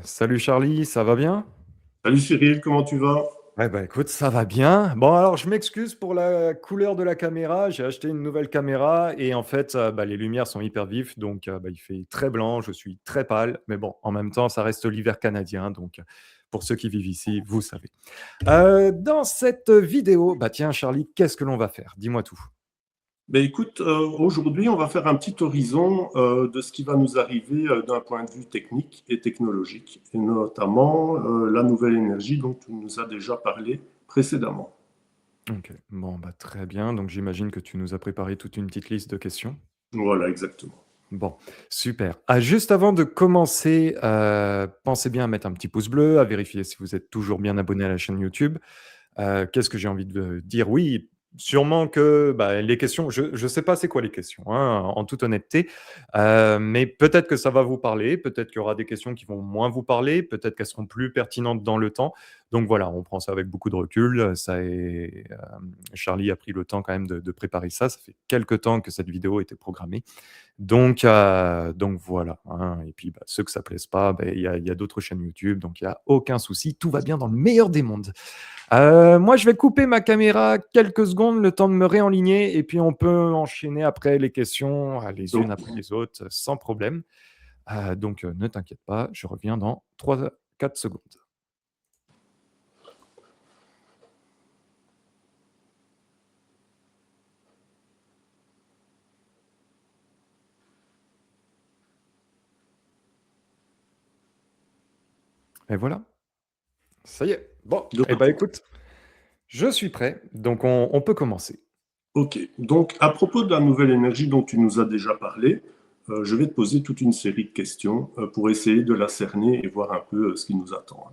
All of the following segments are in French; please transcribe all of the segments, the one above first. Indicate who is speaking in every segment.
Speaker 1: Salut Charlie, ça va bien?
Speaker 2: Salut Cyril, comment tu vas?
Speaker 1: Ouais, bah écoute, ça va bien. Bon, alors je m'excuse pour la couleur de la caméra. J'ai acheté une nouvelle caméra et en fait, bah, les lumières sont hyper vives, donc bah, il fait très blanc, je suis très pâle. Mais bon, en même temps, ça reste l'hiver canadien, donc pour ceux qui vivent ici, vous savez. Dans cette vidéo, bah tiens Charlie, qu'est-ce que l'on va faire? Dis-moi tout.
Speaker 2: Ben écoute, aujourd'hui on va faire un petit horizon de ce qui va nous arriver d'un point de vue technique et technologique, et notamment la nouvelle énergie dont tu nous as déjà parlé précédemment.
Speaker 1: Ok, bon, bah très bien. Donc j'imagine que tu nous as préparé toute une petite liste de questions.
Speaker 2: Voilà, exactement.
Speaker 1: Bon, super. Ah, juste avant de commencer, pensez bien à mettre un petit pouce bleu, à vérifier si vous êtes toujours bien abonné à la chaîne YouTube. Qu'est-ce que j'ai envie de dire? Oui, sûrement que, bah, les questions je sais pas c'est quoi les questions, hein, en toute honnêteté, mais peut-être que ça va vous parler, peut-être qu'il y aura des questions qui vont moins vous parler, peut-être qu'elles seront plus pertinentes dans le temps. Donc voilà, on prend ça avec beaucoup de recul, ça est, Charlie a pris le temps quand même de préparer ça. Ça fait quelque temps que cette vidéo était programmée. Donc voilà, hein, et puis, bah, ceux que ça plaise pas, beh, il y a d'autres chaînes YouTube, donc il y a aucun souci, tout va bien dans le meilleur des mondes. Moi, je vais couper ma caméra quelques secondes, le temps de me réenligner et puis on peut enchaîner après les questions, les unes
Speaker 2: Donc,
Speaker 1: après les autres, sans problème. Donc ne t'inquiète pas, je reviens dans 3 4 secondes. Et voilà, ça y est. Bon,
Speaker 2: de
Speaker 1: et bah,
Speaker 2: retour.
Speaker 1: écoute, je suis prêt, donc on peut commencer.
Speaker 2: Ok, donc à propos de la nouvelle énergie dont tu nous as déjà parlé, je vais te poser toute une série de questions pour essayer de la cerner et voir un peu ce qui nous attend.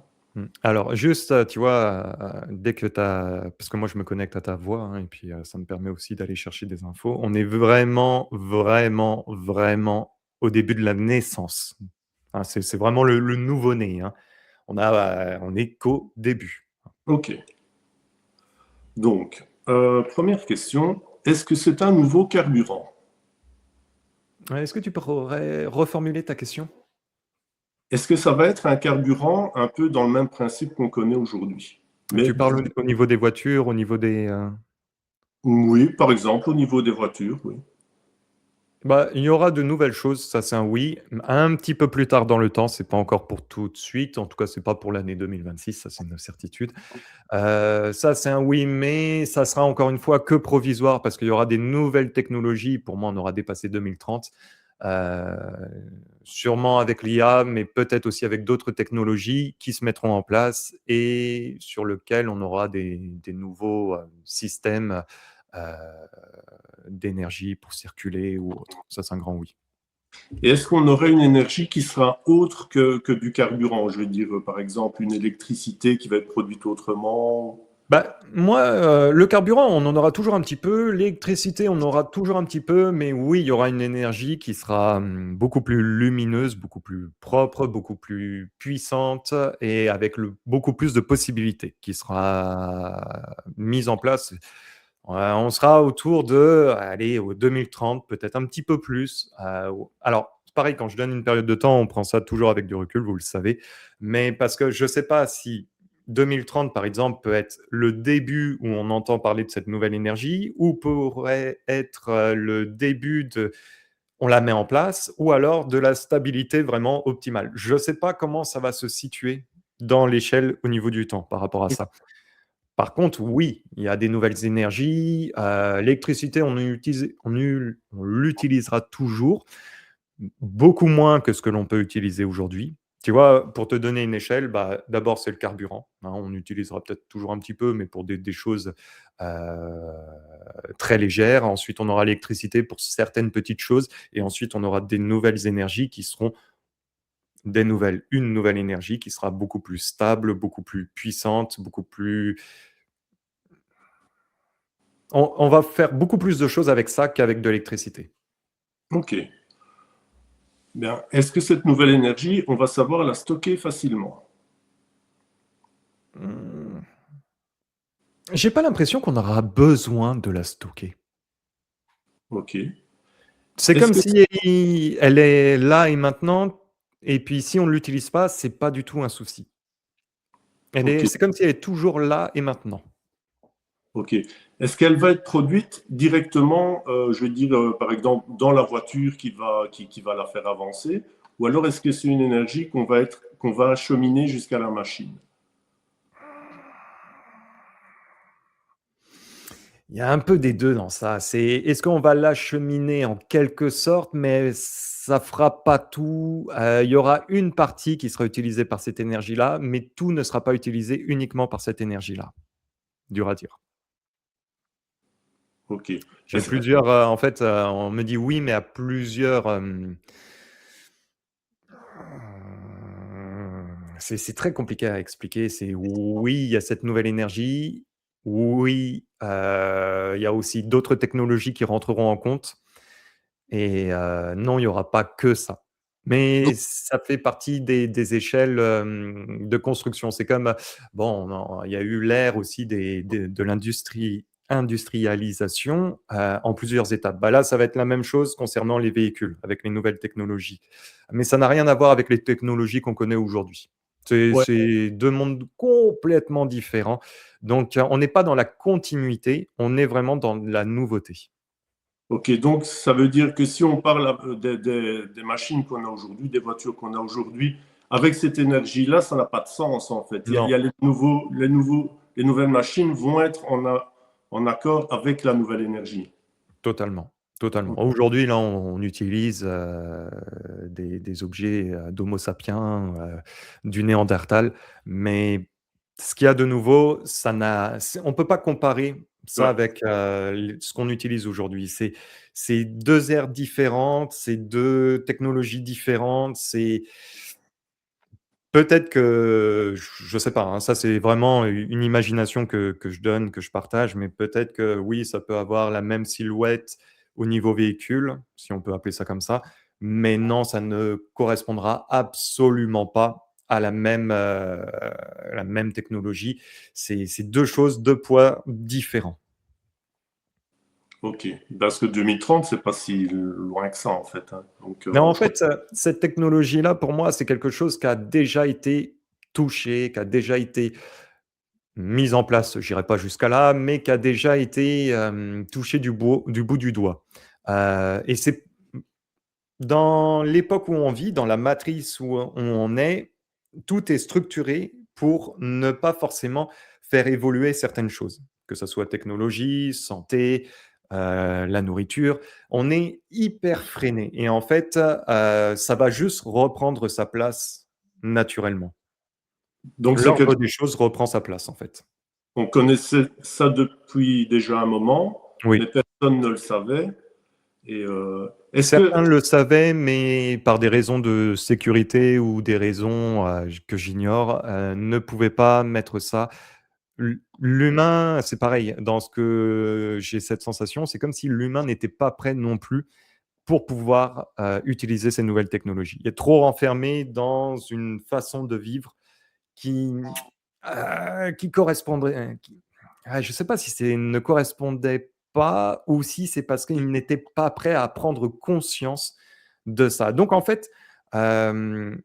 Speaker 1: Alors juste, tu vois, dès que tu as parce que moi je me connecte à ta voix, hein, et puis, ça me permet aussi d'aller chercher des infos. On est vraiment, vraiment, vraiment au début de la naissance. Hein, c'est vraiment le nouveau-né, hein. On est qu'au début.
Speaker 2: Ok, donc première question, est-ce que c'est un nouveau carburant?
Speaker 1: Est-ce que tu pourrais reformuler ta question?
Speaker 2: Est-ce que ça va être un carburant un peu dans le même principe qu'on connaît aujourd'hui? Mais
Speaker 1: Tu parles au niveau des voitures, au niveau des.
Speaker 2: oui, par exemple, au niveau des voitures, oui.
Speaker 1: Bah, il y aura de nouvelles choses, ça c'est un oui. Un petit peu plus tard dans le temps, c'est pas encore pour tout de suite, en tout cas c'est pas pour l'année 2026, ça c'est une certitude. Ça c'est un oui, mais ça sera encore une fois que provisoire parce qu'il y aura des nouvelles technologies. Pour moi, on aura dépassé 2030, heu, sûrement avec l'IA, mais peut-être aussi avec d'autres technologies qui se mettront en place et sur lequel on aura des nouveaux, systèmes, heu, d'énergie pour circuler ou autre. Ça, c'est un grand oui.
Speaker 2: Et est-ce qu'on aurait une énergie qui sera autre que du carburant? Je veux dire, par exemple, une électricité qui va être produite autrement.
Speaker 1: Bah, moi, le carburant, on en aura toujours un petit peu. L'électricité, on en aura toujours un petit peu, mais oui, il y aura une énergie qui sera, beaucoup plus lumineuse, beaucoup plus propre, beaucoup plus puissante et avec beaucoup plus de possibilités qui sera mise en place. On sera autour de, allez, au 2030, peut-être un petit peu plus. Alors, c'est pareil, quand je donne une période de temps, on prend ça toujours avec du recul, vous le savez, mais parce que je ne sais pas si 2030, par exemple, peut être le début où on entend parler de cette nouvelle énergie, ou pourrait être le début de on la met en place, ou alors de la stabilité vraiment optimale. Je ne sais pas comment ça va se situer dans l'échelle au niveau du temps par rapport à ça. Par contre, oui, il y a des nouvelles énergies. L'électricité, on l'utilisera toujours, beaucoup moins que ce que l'on peut utiliser aujourd'hui. Tu vois, pour te donner une échelle, bah, d'abord, c'est le carburant, hein. On utilisera peut-être toujours un petit peu, mais pour des choses très légères. Ensuite, on aura l'électricité pour certaines petites choses. Et ensuite, on aura des nouvelles énergies qui seront une nouvelle énergie qui sera beaucoup plus stable, beaucoup plus puissante, beaucoup plus on va faire beaucoup plus de choses avec ça qu'avec de l'électricité.
Speaker 2: Ok. Bien. Est-ce que cette nouvelle énergie, on va savoir la stocker facilement?
Speaker 1: Mmh, j'ai pas l'impression qu'on aura besoin de la stocker.
Speaker 2: Ok.
Speaker 1: C'est
Speaker 2: Est-ce
Speaker 1: comme
Speaker 2: que
Speaker 1: si elle est là et maintenant. Et puis si on ne l'utilise pas, c'est pas du tout un souci.
Speaker 2: Ok,
Speaker 1: C'est comme si elle est toujours là et maintenant.
Speaker 2: ok. Est-ce qu'elle va être produite directement, je veux dire, par exemple, dans la voiture qui va la faire avancer, ou alors est-ce que c'est une énergie qu'on va acheminer jusqu'à la machine?
Speaker 1: Il y a un peu des 2 dans ça. Est-ce qu'on va l'acheminer en quelque sorte, mais ça fera pas tout. Il y aura une partie qui sera utilisée par cette énergie-là, mais tout ne sera pas utilisé uniquement par cette énergie-là. Dur à dire.
Speaker 2: Ok.
Speaker 1: J'ai plusieurs, en fait, on me dit: «Oui», mais à plusieurs, c'est très compliqué à expliquer. C'est oui, il y a cette nouvelle énergie. Oui, il y a aussi d'autres technologies qui rentreront en compte. Et non, il y aura pas que ça. Mais ça fait partie des échelles, de construction. C'est comme, bon, il y a eu l'ère aussi de industrialisation, en plusieurs étapes. Bah, là, ça va être la même chose concernant les véhicules, avec les nouvelles technologies. Mais ça n'a rien à voir avec les technologies qu'on connaît aujourd'hui.
Speaker 2: Ouais.
Speaker 1: C'est 2 mondes complètement différents. Donc, on n'est pas dans la continuité, on est vraiment dans la nouveauté.
Speaker 2: Ok, donc ça veut dire que si on parle des machines qu'on a aujourd'hui, des voitures qu'on a aujourd'hui, avec cette énergie-là, ça n'a pas de sens en fait. Il y
Speaker 1: Non.
Speaker 2: a les nouvelles machines vont être en accord avec la nouvelle énergie.
Speaker 1: Totalement, totalement.
Speaker 2: Ok.
Speaker 1: Aujourd'hui, là, on utilise, des objets, d'Homo sapiens, du Néandertal, mais ce qu'il y a de nouveau, ça n'a c'est on peut pas comparer ça
Speaker 2: Ouais.
Speaker 1: avec, l ce qu'on utilise aujourd'hui. C'est 2 ères différentes, c'est 2 technologies différentes, c'est peut-être que je sais pas, hein, ça c'est vraiment une imagination que je donne, que je partage, mais peut-être que oui, ça peut avoir la même silhouette au niveau véhicule, si on peut appeler ça comme ça, mais non, ça ne correspondra absolument pas à la même technologie. C'est 2 choses, 2 poids différents.
Speaker 2: Ok. Parce que 2030, c'est pas si loin que ça en fait, hein. Donc,
Speaker 1: Mais en
Speaker 2: je crois.
Speaker 1: fait, cette technologie-là, pour moi, c'est quelque chose qui a déjà été touché, qui a déjà été mise en place, j'irai pas jusqu'à là, mais qui a déjà été, touchée du bout du doigt. Et c'est dans l'époque où on vit, dans la matrice où on est, tout est structuré pour ne pas forcément faire évoluer certaines choses, que ça soit technologie, santé, la nourriture. On est hyper freiné et en fait, ça va juste reprendre sa place naturellement.
Speaker 2: Donc c'est
Speaker 1: L'ordre
Speaker 2: quelque.
Speaker 1: des choses reprend sa place, en fait.
Speaker 2: On connaissait ça depuis déjà un moment, mais
Speaker 1: Oui.
Speaker 2: personne ne le savait. Et est-ce que.
Speaker 1: Certains le savaient, mais par des raisons de sécurité ou des raisons, que j'ignore, ne pouvaient pas mettre ça. L'humain, c'est pareil, dans ce que j'ai cette sensation, c'est comme si l'humain n'était pas prêt non plus pour pouvoir, utiliser ces nouvelles technologies. Il est trop renfermé dans une façon de vivre qui, qui correspondrait, je ne sais pas si c'est ne correspondait pas ou si c'est parce qu'il n'était pas prêt à prendre conscience de ça. Donc en fait, hem,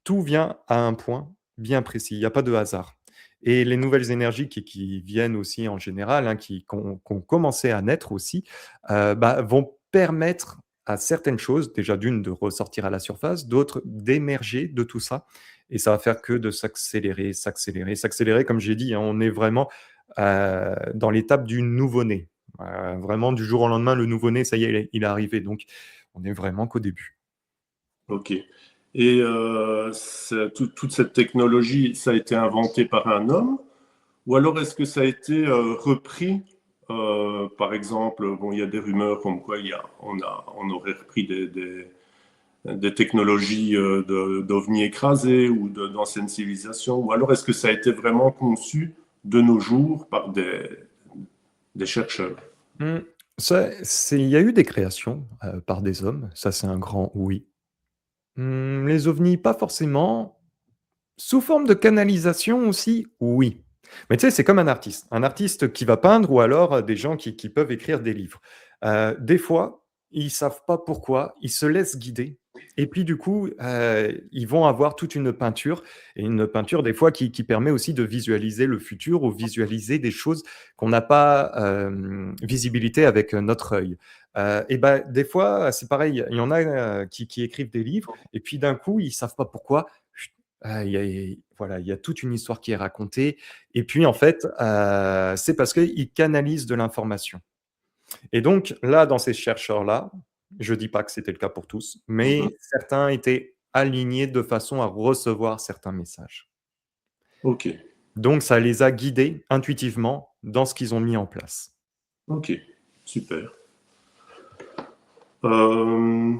Speaker 1: tout vient à un point bien précis, il y a pas de hasard et les nouvelles énergies qui viennent aussi en général, hein, qui ont commencé à naître aussi, bah, vont permettre à certaines choses, déjà d'une de ressortir à la surface, d'autres d'émerger de tout ça et ça va faire que de s'accélérer, s'accélérer, s'accélérer comme j'ai dit, hein, on est vraiment, dans l'étape du nouveau-né. Vraiment du jour au lendemain, le nouveau-né, ça y est, il est arrivé, donc on est vraiment qu'au début.
Speaker 2: Ok. Et toute cette technologie, ça a été inventé par un homme, ou alors est-ce que ça a été repris, par exemple, bon, il y a des rumeurs comme quoi on aurait repris des technologies d'ovnis écrasés ou d'anciennes civilisations, ou alors est-ce que ça a été vraiment conçu de nos jours par des chercheurs?
Speaker 1: Mmh, il y a eu des créations, par des hommes, ça c'est un grand oui. Les ovnis, pas forcément. Sous forme de canalisation aussi, oui. Mais tu sais, c'est comme un artiste. Un artiste qui va peindre ou alors, des gens qui peuvent écrire des livres. Des fois, ils savent pas pourquoi, ils se laissent guider Et puis du coup, ils vont avoir toute une peinture et une peinture des fois qui permet aussi de visualiser le futur ou visualiser des choses qu'on n'a pas, visibilité avec notre œil. Et bah, des fois, c'est pareil, il y en a, qui écrivent des livres et puis d'un coup, ils savent pas pourquoi, chut, il y a voilà, il y a toute une histoire qui est racontée et puis en fait, c'est parce qu'ils canalisent de l'information. Et donc là, dans ces chercheurs-là, je dis pas que c'était le cas pour tous,
Speaker 2: Mhm.
Speaker 1: mais certains étaient alignés de façon à recevoir certains messages.
Speaker 2: Ok,
Speaker 1: Donc ça les a guidés intuitivement dans ce qu'ils ont mis en place.
Speaker 2: ok, super. Euh,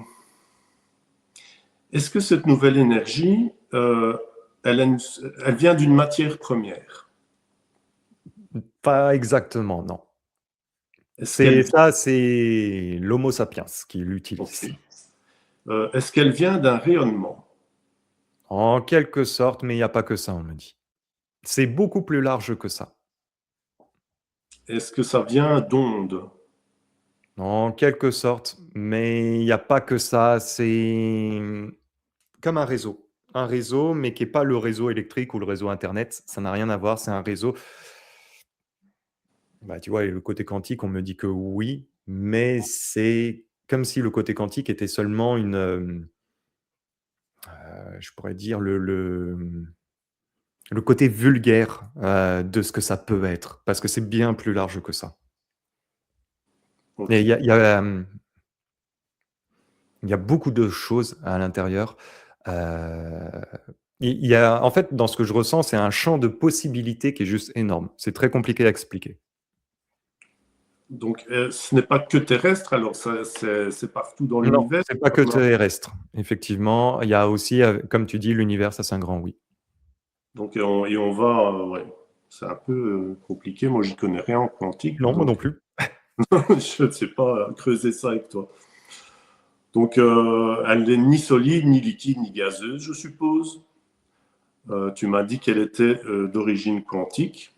Speaker 2: Est-ce que cette nouvelle énergie, elle vient d'une matière première?
Speaker 1: Pas exactement, non.
Speaker 2: Est-ce qu'elle
Speaker 1: C'est l'homo sapiens qui
Speaker 2: ok.
Speaker 1: l'utilise.
Speaker 2: Est-ce qu'elle vient d'un rayonnement?
Speaker 1: En quelque sorte, mais il y a pas que ça, on me dit. C'est beaucoup plus large que ça.
Speaker 2: Est-ce que ça vient d'ondes?
Speaker 1: En quelque sorte, mais il y a pas que ça, c'est comme un réseau. Un réseau, mais qui est pas le réseau électrique ou le réseau internet, ça n'a rien à voir, c'est un réseau. Bah, tu vois, et le côté quantique, on me dit que oui, mais c'est comme si le côté quantique était seulement une, je pourrais dire le côté vulgaire, de ce que ça peut être, parce que c'est bien plus large que ça. Et
Speaker 2: Ok.
Speaker 1: il y a beaucoup de choses à l'intérieur. Heu, il y a en fait, dans ce que je ressens, c'est un champ de possibilités qui est juste énorme. C'est très compliqué à expliquer.
Speaker 2: Donc, ce n'est pas que terrestre, alors c'est partout dans
Speaker 1: Non,
Speaker 2: l'univers.
Speaker 1: c'est pas que terrestre. Effectivement, il y a aussi, comme tu dis, l'univers, ça c'est un grand oui.
Speaker 2: Donc, et on va, ouais, c'est un peu compliqué. Moi, j'y connais rien en quantique,
Speaker 1: Non, moi
Speaker 2: donc
Speaker 1: non plus.
Speaker 2: je ne sais pas creuser ça avec toi. Donc, elle n'est ni solide, ni liquide, ni gazeuse, je suppose. Tu m'as dit qu'elle était d'origine quantique.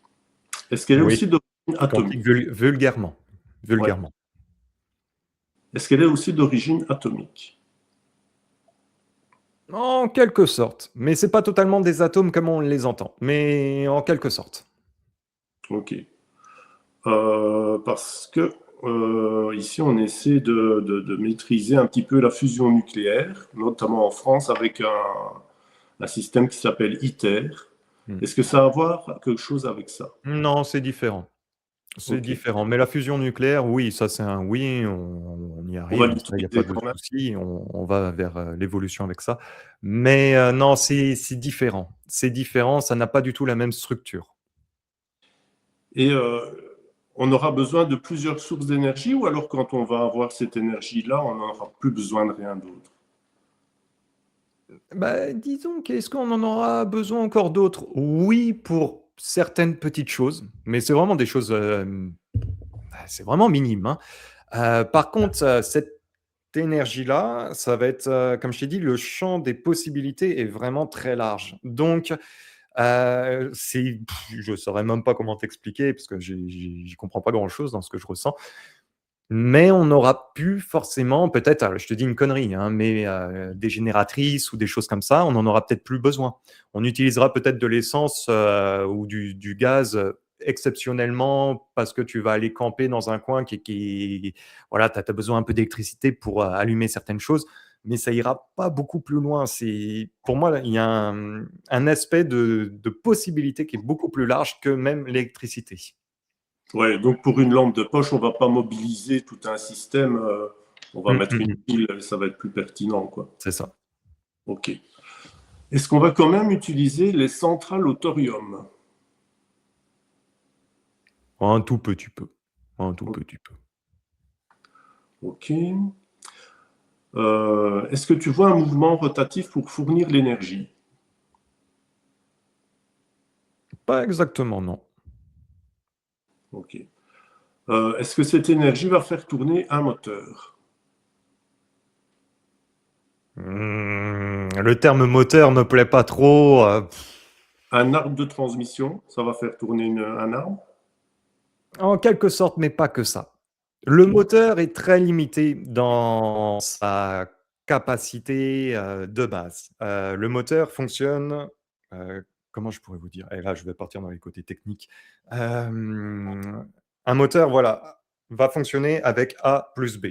Speaker 2: Est-ce qu'elle est
Speaker 1: Oui,
Speaker 2: aussi d'origine atomique?
Speaker 1: quantique vulgairement,
Speaker 2: Ouais.
Speaker 1: vulgairement.
Speaker 2: Est-ce qu'elle est aussi d'origine atomique?
Speaker 1: En quelque sorte, mais c'est pas totalement des atomes comme on les entend, mais en quelque sorte.
Speaker 2: Ok. Parce que ici, on essaie de maîtriser un petit peu la fusion nucléaire, notamment en France avec un système qui s'appelle ITER.
Speaker 1: Mmh.
Speaker 2: Est-ce que ça a à voir quelque chose avec ça?
Speaker 1: Non, c'est différent. C'est
Speaker 2: Ok.
Speaker 1: différent, mais la fusion nucléaire, oui, ça c'est un oui, on y
Speaker 2: On va
Speaker 1: arrive, ça il y a pas
Speaker 2: l'utiliser
Speaker 1: de
Speaker 2: quand même.
Speaker 1: souci, on va vers, l'évolution avec ça. Mais, non, c'est différent. C'est différent, ça n'a pas du tout la même structure.
Speaker 2: Et on aura besoin de plusieurs sources d'énergie ou alors quand on va avoir cette énergie-là, on n'aura plus besoin de rien d'autre?
Speaker 1: Bah, disons qu'est-ce qu'on en aura besoin encore d'autres? Oui, pour certaines petites choses, mais c'est vraiment des choses, c'est vraiment minime, hein. Par contre, cette énergie-là, ça va être, comme je t'ai dit, le champ des possibilités est vraiment très large. Donc, c'est je saurais même pas comment t'expliquer parce que j'y comprends pas grand-chose dans ce que je ressens. Mais on n'aura plus forcément peut-être, je te dis une connerie, hein, mais des génératrices ou des choses comme ça, on n'en aura peut-être plus besoin. On utilisera peut-être de l'essence, ou du gaz, exceptionnellement parce que tu vas aller camper dans un coin qui voilà, tu as besoin un peu d'électricité pour, allumer certaines choses, mais ça ira pas beaucoup plus loin. C'est pour moi, il y a un aspect de possibilité qui est beaucoup plus large que même l'électricité.
Speaker 2: Ouais, donc pour une lampe de poche, on va pas mobiliser tout un système. On va
Speaker 1: Mmh,
Speaker 2: mettre
Speaker 1: mmh
Speaker 2: une
Speaker 1: mh.
Speaker 2: pile, ça va être plus pertinent, quoi.
Speaker 1: C'est ça.
Speaker 2: Ok. Est-ce qu'on va quand même utiliser les centrales au thorium?
Speaker 1: Un tout petit peu. Un tout petit peu.
Speaker 2: Ok. Est-ce que tu vois un mouvement rotatif pour fournir l'énergie?
Speaker 1: Pas exactement, non.
Speaker 2: Ok. Est-ce que cette énergie va faire tourner un moteur?
Speaker 1: Le terme moteur me plaît pas trop,
Speaker 2: Un arbre de transmission, ça va faire tourner un arbre?
Speaker 1: en quelque sorte, mais pas que ça. Le
Speaker 2: Ok.
Speaker 1: moteur est très limité dans sa capacité de base. Le moteur fonctionne, comment je pourrais vous dire? Et là, je vais partir dans les côtés techniques. Un moteur, voilà, va fonctionner avec A plus B,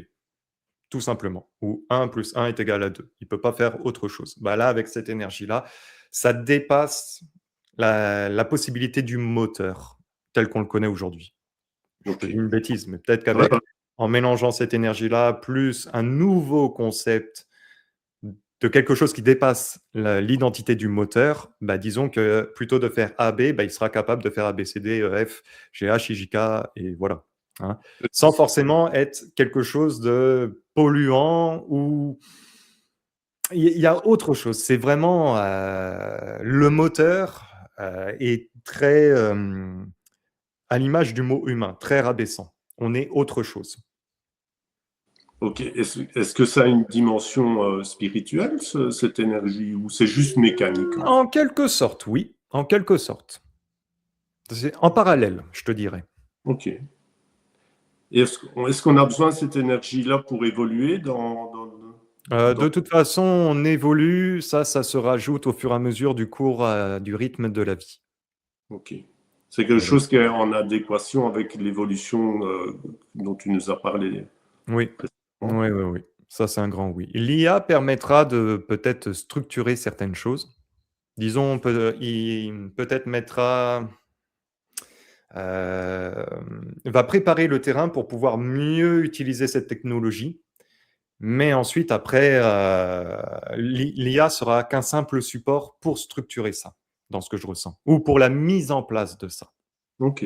Speaker 1: tout simplement, ou 1 plus 1 est égal à 2. Il ne peut pas faire autre chose. Bah là, avec cette énergie-là, ça dépasse la possibilité du moteur tel qu'on le connaît aujourd'hui. Je te
Speaker 2: Ok.
Speaker 1: dis une bêtise, mais peut-être
Speaker 2: Ouais,
Speaker 1: qu'avec, en mélangeant cette énergie-là, plus un nouveau concept de quelque chose qui dépasse l'identité du moteur, bah, disons que plutôt de faire AB, bah, il sera capable de faire A, B, C, D, E, F, G, H, I, J, K, et voilà. Hein. Sans forcément être quelque chose de polluant ou il y a autre chose. C'est vraiment le moteur est très à l'image du mot humain, très rabaissant. On est autre chose.
Speaker 2: ok. Est-ce que ça a une dimension spirituelle, cette énergie, ou c'est juste mécanique en fait?
Speaker 1: En quelque sorte, oui. En quelque sorte. C'est en parallèle, je te dirais.
Speaker 2: Ok. Et est-ce qu'on a besoin de cette énergie-là pour évoluer
Speaker 1: De
Speaker 2: dans-
Speaker 1: toute façon, on évolue, ça se rajoute au fur et à mesure du cours, du rythme de la vie.
Speaker 2: Ok. C'est quelque
Speaker 1: Voilà.
Speaker 2: chose qui est en adéquation avec l'évolution dont tu nous as parlé
Speaker 1: Oui,
Speaker 2: précédemment.
Speaker 1: oui, oui, oui. Ça, c'est un grand oui. L'IA permettra de peut-être structurer certaines choses. Disons, il peut-être mettra, va préparer le terrain pour pouvoir mieux utiliser cette technologie. Mais ensuite, après, l'IA sera qu'un simple support pour structurer ça, dans ce que je ressens, ou pour la mise en place de ça.
Speaker 2: Ok.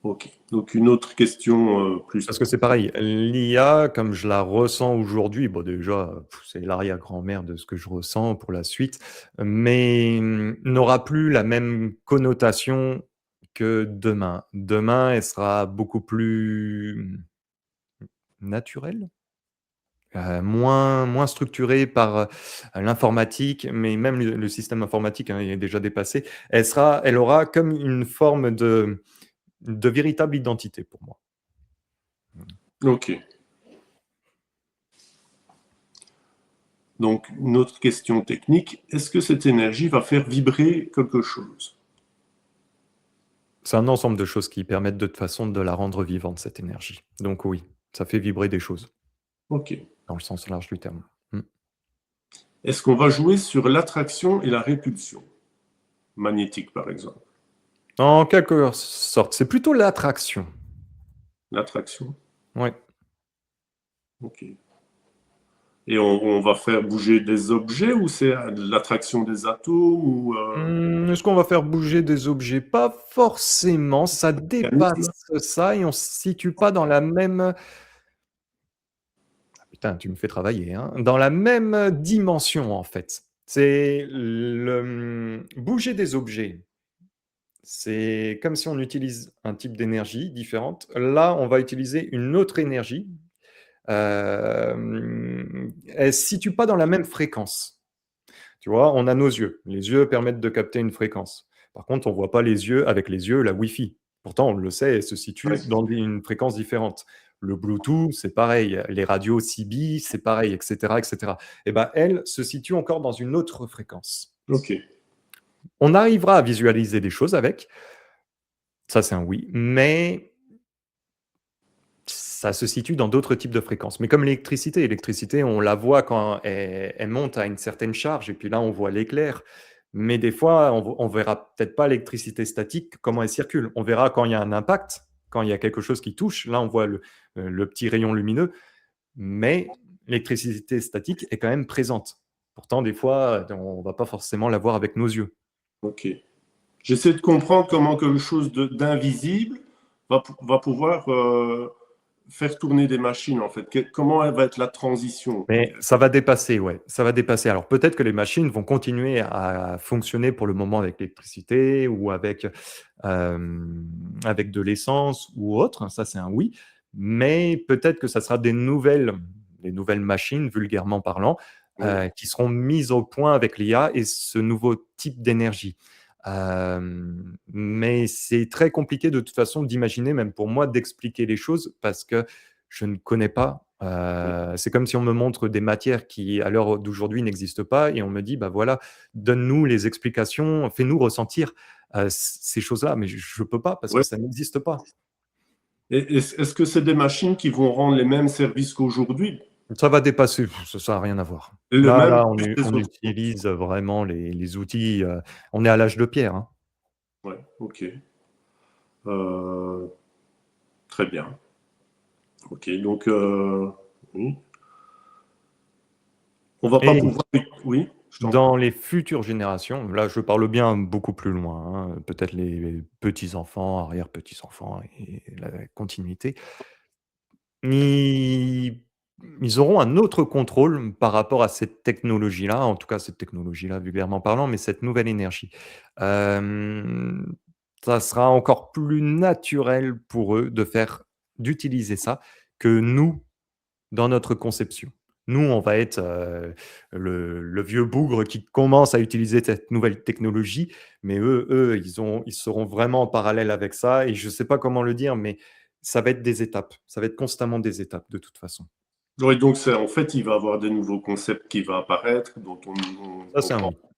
Speaker 2: Ok. Donc une autre question plus.
Speaker 1: Parce que c'est pareil, l'IA, comme je la ressens aujourd'hui, bon déjà, c'est l'arrière-grand-mère de ce que je ressens pour la suite, mais n'aura plus la même connotation que demain. Demain, elle sera beaucoup plus naturelle, moins structurée par l'informatique, mais même le système informatique, hein, il est déjà dépassé. Elle aura comme une forme de véritable identité pour moi.
Speaker 2: Ok. Donc une autre question technique. Est-ce que cette énergie va faire vibrer quelque chose?
Speaker 1: C'est un ensemble de choses qui permettent de toute façon de la rendre vivante, cette énergie. Donc oui, ça fait vibrer des choses,
Speaker 2: Ok.
Speaker 1: dans le sens large du terme.
Speaker 2: Est-ce qu'on va jouer sur l'attraction et la répulsion magnétique, par exemple?
Speaker 1: En quelque sorte, c'est plutôt l'attraction.
Speaker 2: L'attraction.
Speaker 1: Ouais.
Speaker 2: Ok. Et on va faire bouger des objets ou c'est l'attraction des atomes ou
Speaker 1: Est-ce qu'on va faire bouger des objets? Pas forcément, ça
Speaker 2: mécanisme?
Speaker 1: dépasse ça et on se situe pas dans la même putain, tu me fais travailler, hein, dans la même dimension, en fait. C'est bouger des objets, c'est comme si on utilise un type d'énergie différente. Là, on va utiliser une autre énergie. Elle se situe pas dans la même fréquence. Tu vois? On a nos yeux. Les yeux permettent de capter une fréquence. Par contre, on voit pas les yeux avec les yeux la Wi-Fi. Pourtant, on le sait, elle se situe
Speaker 2: Ouais.
Speaker 1: dans une fréquence différente. Le Bluetooth, c'est pareil. Les radios CB, c'est pareil, et cetera, et cetera. Et ben, elle se situe encore dans une autre fréquence.
Speaker 2: Ok.
Speaker 1: On arrivera à visualiser des choses avec, ça c'est un oui, mais ça se situe dans d'autres types de fréquences. Mais comme l'électricité, on la voit quand elle monte à une certaine charge et puis là, on voit l'éclair. Mais des fois, on verra peut-être pas l'électricité statique, comment elle circule. On verra quand il y a un impact, quand il y a quelque chose qui touche. Là, on voit le petit rayon lumineux, mais l'électricité statique est quand même présente. Pourtant, des fois, on va pas forcément la voir avec nos yeux.
Speaker 2: Ok. J'essaie de comprendre comment quelque chose d'invisible va pouvoir faire tourner des machines, en fait. Comment elle va être la transition,
Speaker 1: Mais
Speaker 2: peut-être.
Speaker 1: ça va dépasser, ouais, ça va dépasser. Alors peut-être que les machines vont continuer à fonctionner pour le moment avec l'électricité ou avec de l'essence ou autre, ça c'est un oui, mais peut-être que ça sera des nouvelles machines, vulgairement parlant,
Speaker 2: Oui.
Speaker 1: qui seront mises au point avec l'IA et ce nouveau type d'énergie. Mais c'est très compliqué de toute façon d'imaginer, même pour moi, d'expliquer les choses parce que je ne connais pas C'est comme si on me montre des matières qui, à l'heure d'aujourd'hui, n'existent pas et on me dit: «Bah, voilà, donne-nous les explications, fais-nous ressentir, ces choses-là». Mais je peux pas parce que
Speaker 2: Ouais.
Speaker 1: ça n'existe pas.
Speaker 2: Et est-ce que c'est des machines qui vont rendre les mêmes services qu'aujourd'hui?
Speaker 1: Ça va dépasser, ça a rien à voir.
Speaker 2: Le
Speaker 1: Là
Speaker 2: même
Speaker 1: là,
Speaker 2: plus des
Speaker 1: on
Speaker 2: autres
Speaker 1: utilise vraiment les outils, on est à l'âge de pierre, hein.
Speaker 2: ouais, OK. Heu, Très bien. OK, donc oui. On va pas
Speaker 1: Et
Speaker 2: pouvoir oui, je t'en prie.
Speaker 1: dans les futures générations, là, je parle bien beaucoup plus loin, hein, peut-être les petits-enfants, arrière-petits-enfants et la continuité. Ils ils auront un autre contrôle par rapport à cette technologie-là, en tout cas cette technologie-là vulgairement parlant, mais cette nouvelle énergie. Hem, Ça sera encore plus naturel pour eux d'utiliser ça que nous, dans notre conception. Nous, on va être, le vieux bougre qui commence à utiliser cette nouvelle technologie, mais eux, ils seront vraiment en parallèle avec ça et je ne sais pas comment le dire, mais ça va être des étapes. Ça va être constamment des étapes de toute façon.
Speaker 2: Oui, donc c'est en fait, il va y avoir des nouveaux concepts qui vont apparaître dont on
Speaker 1: Ça, c'est un
Speaker 2: comprend.
Speaker 1: oui.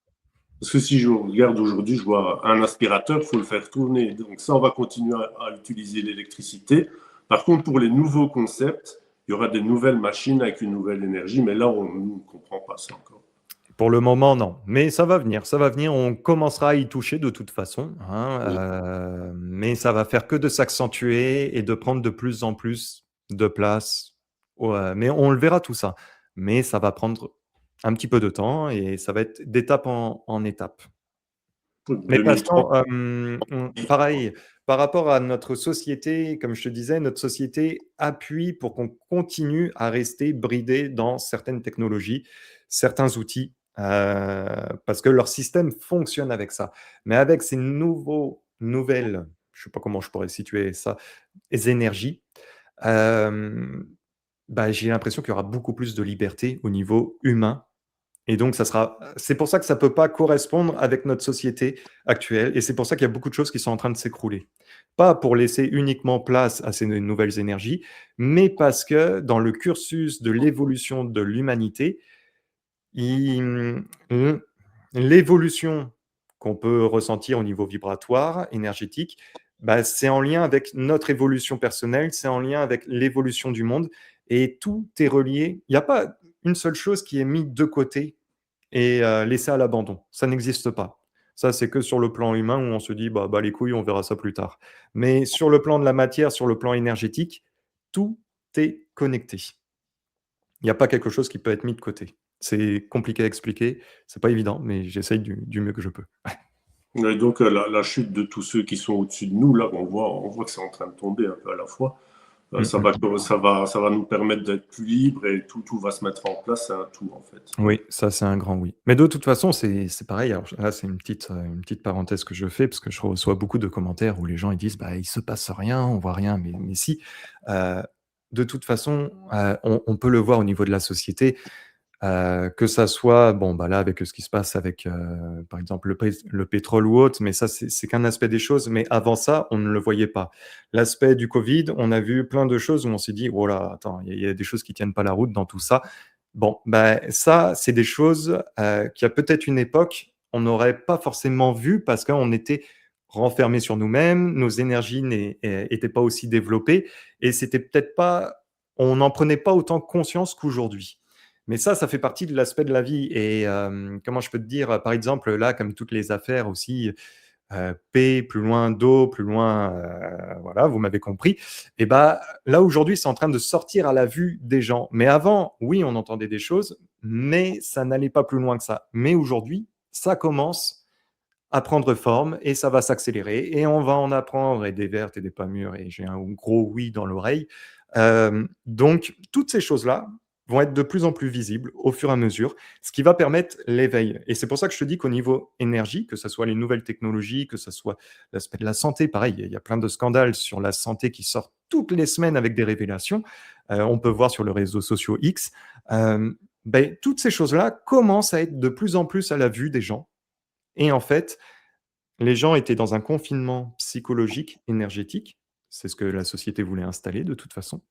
Speaker 2: Parce que si je regarde aujourd'hui, je vois un aspirateur, il faut le faire tourner. Donc ça, on va continuer à utiliser l'électricité. Par contre, pour les nouveaux concepts, il y aura des nouvelles machines avec une nouvelle énergie, mais là, on ne comprend pas ça encore.
Speaker 1: Pour le moment, non, mais ça va venir, ça va venir. On commencera à y toucher de toute façon,
Speaker 2: Oui.
Speaker 1: hein, mais ça va faire que de s'accentuer et de prendre de plus en plus de place. Ouais, mais on le verra tout ça, mais ça va prendre un petit peu de temps et ça va être d'étape en étape. Mais
Speaker 2: 2030,
Speaker 1: passons, pareil, par rapport à notre société, comme je te disais, notre société appuie pour qu'on continue à rester bridé dans certaines technologies, certains outils, parce que leur système fonctionne avec ça. Mais avec ces nouvelles, je ne sais pas comment je pourrais situer ça, les énergies, hem, bah, j'ai l'impression qu'il y aura beaucoup plus de liberté au niveau humain et donc ça sera c'est pour ça que ça peut pas correspondre avec notre société actuelle et c'est pour ça qu'il y a beaucoup de choses qui sont en train de s'écrouler. Pas pour laisser uniquement place à ces nouvelles énergies, mais parce que dans le cursus de l'évolution de l'humanité, l'évolution qu'on peut ressentir au niveau vibratoire, énergétique, bah, c'est en lien avec notre évolution personnelle, c'est en lien avec l'évolution du monde et tout est relié. Il y a pas une seule chose qui est mise de côté et laissé à l'abandon. Ça n'existe pas. Ça, c'est que sur le plan humain où on se dit: «Bah, les couilles, on verra ça plus tard». Mais sur le plan de la matière, sur le plan énergétique, tout est connecté. Il n'y a pas quelque chose qui peut être mis de côté. C'est compliqué à expliquer, c'est pas évident, mais j'essaye du mieux que je peux.
Speaker 2: et donc la chute de tous ceux qui sont au-dessus de nous, là, on voit que c'est en train de tomber un peu à la fois.
Speaker 1: Mmh mh.
Speaker 2: Ça va nous permettre d'être plus libres et tout va se mettre en place, c'est un tout en fait.
Speaker 1: Oui, ça, c'est un grand oui. Mais de toute façon, c'est pareil, alors là, c'est une petite parenthèse que je fais parce que je reçois beaucoup de commentaires où les gens ils disent: «Bah, il se passe rien, on voit rien». Mais si, heu, de toute façon, on peut le voir au niveau de la société. Que ça soit, bon, bah, là, avec ce qui se passe avec, par exemple, le pétrole ou autre, mais ça, c'est qu'un aspect des choses, mais avant ça, on ne le voyait pas. L'aspect du covid, on a vu plein de choses où on s'est dit: «Oh là, attends, il y a des choses qui tiennent pas la route dans tout ça». Bon, bah, ça, c'est des choses, qu'il y a peut-être une époque, on n'aurait pas forcément vu parce qu'on était renfermés sur nous-mêmes, nos énergies étaient pas aussi développées et c'était peut-être pas on n'en prenait pas autant conscience qu'aujourd'hui. Mais ça fait partie de l'aspect de la vie et comment je peux te dire? Par exemple, là, comme toutes les affaires aussi, P, plus loin Do, plus loin, voilà, vous m'avez compris et bah, là, aujourd'hui, c'est en train de sortir à la vue des gens. Mais avant, oui, on entendait des choses, mais ça n'allait pas plus loin que ça. Mais aujourd'hui, ça commence à prendre forme et ça va s'accélérer et on va en apprendre et des vertes et des pas mûres et j'ai un gros oui dans l'oreille. Donc toutes ces choses-là vont être de plus en plus visibles au fur et à mesure, ce qui va permettre l'éveil et c'est pour ça que je te dis qu'au niveau énergie, que ce soit les nouvelles technologies, que ce soit l'aspect de la santé, pareil, il y a plein de scandales sur la santé qui sortent toutes les semaines avec des révélations. On peut voir sur les réseaux sociaux X. Toutes ces choses-là commencent à être de plus en plus à la vue des gens et en fait, les gens étaient dans un confinement psychologique, énergétique. C'est ce que la société voulait installer de toute façon.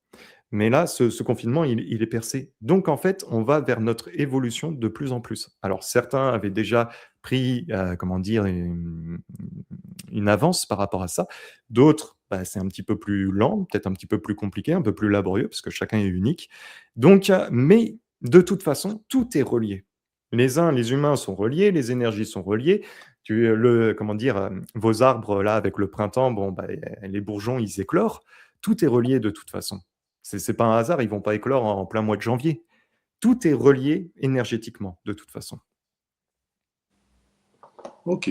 Speaker 1: Mais là, ce confinement, il est percé. Donc en fait, on va vers notre évolution de plus en plus. Alors certains avaient déjà pris, comment dire? Une avance par rapport à ça. D'autres, bah, c'est un petit peu plus lent, peut-être un petit peu plus compliqué, un peu plus laborieux parce que chacun est unique. Donc mais de toute façon, tout est relié. Les humains sont reliés, les énergies sont reliées. Le comment dire? Vos arbres là avec le printemps, bon, bah, les bourgeons, ils éclorent. Tout est relié de toute façon. C'est pas un hasard, ils vont pas éclore en plein mois de janvier. Tout est relié énergétiquement, de toute façon.
Speaker 2: Ok.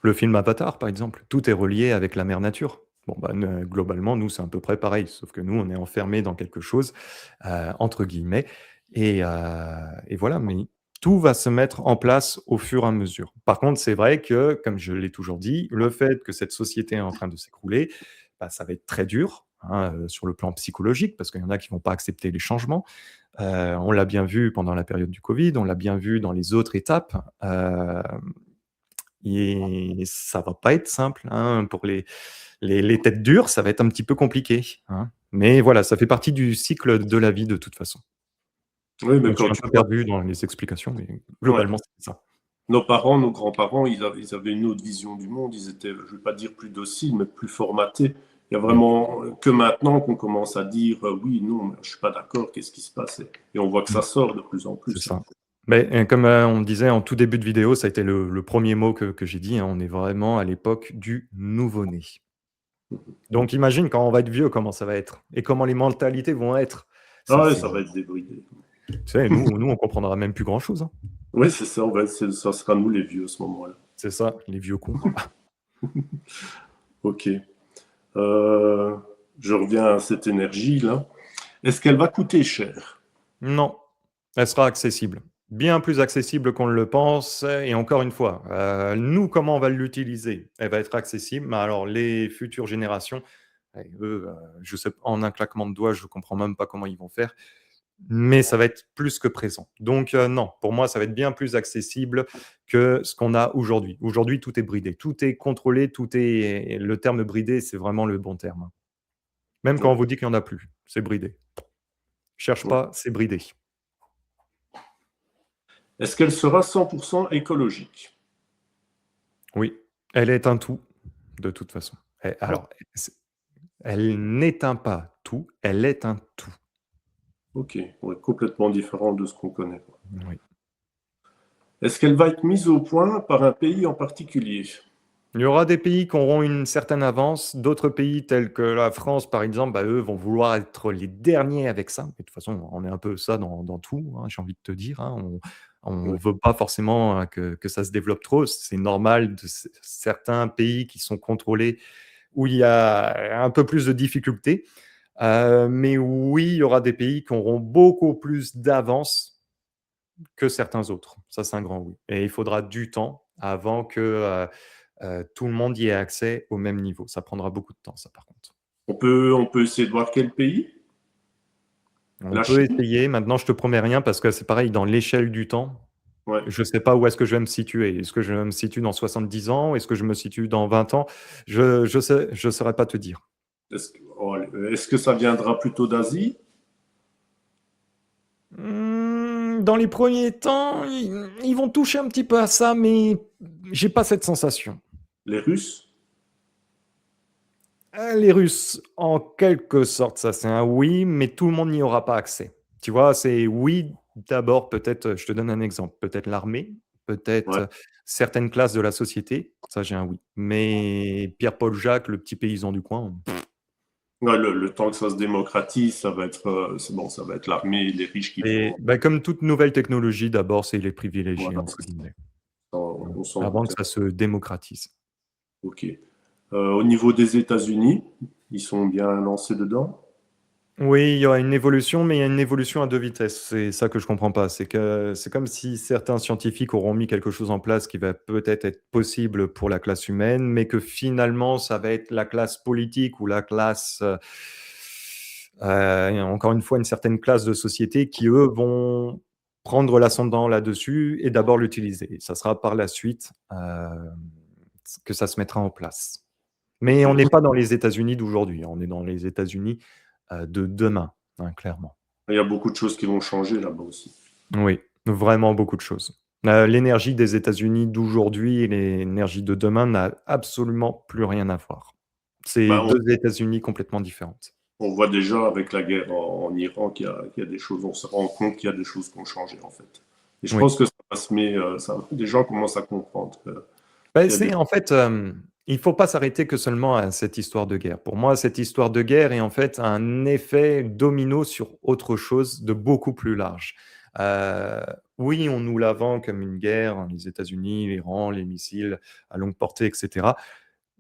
Speaker 1: Le film Avatar, par exemple, tout est relié avec la mère nature. Bon, bah, globalement, nous, c'est à peu près pareil, sauf que nous, on est enfermés dans quelque chose, entre guillemets et voilà, mais tout va se mettre en place au fur et à mesure. Par contre, c'est vrai que, comme je l'ai toujours dit, le fait que cette société est en train de s'écrouler, bah, ça va être très dur, hein, sur le plan psychologique, parce qu'il y en a qui vont pas accepter les changements. On l'a bien vu pendant la période du covid, on l'a bien vu dans les autres étapes, et ça va pas être simple, hein, pour les têtes dures, ça va être un petit peu compliqué, hein. Mais voilà, ça fait partie du cycle de la vie de toute façon.
Speaker 2: Oui,
Speaker 1: Je
Speaker 2: mais
Speaker 1: me suis
Speaker 2: quand
Speaker 1: un
Speaker 2: tu
Speaker 1: peu
Speaker 2: vois,
Speaker 1: perdu dans les explications, mais
Speaker 2: ouais,
Speaker 1: globalement, c'est ça.
Speaker 2: nos parents, nos grands-parents, ils avaient une autre vision du monde. Ils étaient, je ne vais pas dire plus dociles, mais plus formatés. Il y a
Speaker 1: Mmh,
Speaker 2: vraiment que maintenant qu'on commence à dire oui, non, mais je ne suis pas d'accord, qu'est-ce qui se passe? Et on voit que
Speaker 1: mmh,
Speaker 2: ça sort de plus en
Speaker 1: c'est
Speaker 2: plus, hein.
Speaker 1: ça. Mais comme, on disait en tout début de vidéo, ça a été le 1er mot que j'ai dit, hein, on est vraiment à l'époque du nouveau-né. Donc imagine quand on va être vieux, comment ça va être et comment les mentalités vont être.
Speaker 2: Ah
Speaker 1: Ça,
Speaker 2: ouais,
Speaker 1: c'est
Speaker 2: ça va être débridé.
Speaker 1: tu sais, nous, on comprendra même plus grand-chose, hein.
Speaker 2: Oui, c'est ça, ça sera nous les vieux à ce moment-là.
Speaker 1: C'est ça, les vieux cons.
Speaker 2: Ok. Euh, je reviens à cette énergie-là. Est-ce qu'elle va coûter cher?
Speaker 1: Non, elle sera accessible. Bien plus accessible qu'on ne le pense et encore une fois, nous, comment on va l'utiliser? Elle va être accessible, mais alors les futures générations, eux, je sais en un claquement de doigts, je comprends même pas comment ils vont faire, mais ça va être plus que présent. Donc non, pour moi, ça va être bien plus accessible que ce qu'on a aujourd'hui. Aujourd'hui, tout est bridé, tout est contrôlé, tout est le terme bridé, c'est vraiment le bon terme, hein. Même quand on
Speaker 2: Ok.
Speaker 1: vous dit qu'il y en a plus, c'est bridé. Cherche
Speaker 2: Ouais.
Speaker 1: pas, c'est bridé.
Speaker 2: Est-ce qu'elle sera 100% écologique?
Speaker 1: Oui, elle est un tout, de toute façon.
Speaker 2: Ah,
Speaker 1: Alors, c'est elle n'éteint pas tout, elle est un tout.
Speaker 2: ok, ouais, complètement différent de ce qu'on connaît.
Speaker 1: Oui.
Speaker 2: Est-ce qu'elle va être mise au point par un pays en particulier?
Speaker 1: Il y aura des pays qui auront une certaine avance, d'autres pays tels que la France, par exemple, bah, eux, vont vouloir être les derniers avec ça. Mais de toute façon, on est un peu ça dans tout, hein, j'ai envie de te dire, hein. On
Speaker 2: Ouais.
Speaker 1: veut pas forcément, que ça se développe trop. C'est normal de certains pays qui sont contrôlés, où il y a un peu plus de difficultés. Mais oui, il y aura des pays qui auront beaucoup plus d'avance que certains autres. Ça, c'est un grand oui. Et il faudra du temps avant que tout le monde y ait accès au même niveau. Ça prendra beaucoup de temps, ça, par contre.
Speaker 2: On peut essayer de voir quel pays?
Speaker 1: On
Speaker 2: La
Speaker 1: peut
Speaker 2: Chine?
Speaker 1: essayer. Maintenant, je te promets rien parce que c'est pareil dans l'échelle du temps.
Speaker 2: Ouais.
Speaker 1: Je ne sais pas où est-ce que je vais me situer. Est-ce que je me situe dans 70 ans? Est-ce que je me situe dans 20 ans? Je saurais pas te dire.
Speaker 2: Est-ce que ça viendra plutôt d'Asie?
Speaker 1: Dans les premiers temps, ils vont toucher un petit peu à ça, mais j'ai pas cette sensation.
Speaker 2: Les Russes?
Speaker 1: Les Russes, en quelque sorte, ça c'est un oui, mais tout le monde n'y aura pas accès. Tu vois? C'est oui, d'abord peut-être, je te donne un exemple, peut-être l'armée, peut-être,
Speaker 2: Ouais.
Speaker 1: certaines classes de la société, ça j'ai un oui. Mais Pierre-Paul Jacques, le petit paysan du coin,
Speaker 2: Ouais, le temps que ça se démocratise, ça va être, c'est bon, ça va être l'armée et les riches qui
Speaker 1: et
Speaker 2: vont.
Speaker 1: bah, comme toute nouvelle technologie, d'abord, c'est les «privilégiés»
Speaker 2: Voilà,
Speaker 1: entre
Speaker 2: c'est ça.
Speaker 1: guillemets.
Speaker 2: On s'en
Speaker 1: Avant que
Speaker 2: doutait.
Speaker 1: ça se démocratise.
Speaker 2: Ok. Au niveau des États-Unis, ils sont bien lancés dedans.
Speaker 1: Oui, il y aura une évolution, mais il y a une évolution à 2 vitesses. C'est ça que je comprends pas. C'est que c'est comme si certains scientifiques auront mis quelque chose en place qui va peut-être être possible pour la classe humaine, mais que finalement, ça va être la classe politique ou la classe, encore une fois, une certaine classe de société qui, eux, vont prendre l'ascendant là-dessus et d'abord l'utiliser. Ça sera par la suite, que ça se mettra en place. Mais on n'est pas dans les États-Unis d'aujourd'hui, on est dans les États-Unis de demain, hein, clairement.
Speaker 2: Il y a beaucoup de choses qui vont changer là-bas aussi.
Speaker 1: Oui, vraiment beaucoup de choses. L'énergie des États-Unis d'aujourd'hui et l'énergie de demain n'a absolument plus rien à voir. C'est
Speaker 2: Bah,
Speaker 1: deux États-Unis complètement différentes.
Speaker 2: on voit déjà avec la guerre en Iran qu'il y a des choses, on se rend compte qu'il y a des choses qui ont changé en fait. Et je
Speaker 1: Oui.
Speaker 2: pense que ça va se mettre, des gens commencent à comprendre
Speaker 1: Bah,
Speaker 2: qu'il y a des...
Speaker 1: c'est en fait, il faut pas s'arrêter que seulement à cette histoire de guerre. Pour moi, cette histoire de guerre est en fait un effet domino sur autre chose de beaucoup plus large. Heu, oui, on nous la vend comme une guerre, hein, les États-Unis, l'Iran, les missiles à longue portée et cetera.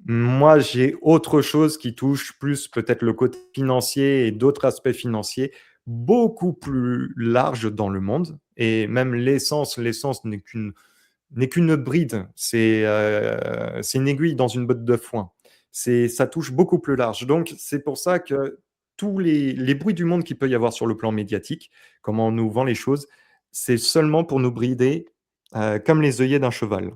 Speaker 1: Moi, j'ai autre chose qui touche plus peut-être le côté financier et d'autres aspects financiers beaucoup plus larges dans le monde et même l'essence n'est qu'une bride, c'est une aiguille dans une botte de foin. Ça touche beaucoup plus large. Donc, c'est pour ça que tous les bruits du monde qu'il peut y avoir sur le plan médiatique, comment on nous vend les choses, c'est seulement pour nous brider, comme les œillets d'un cheval.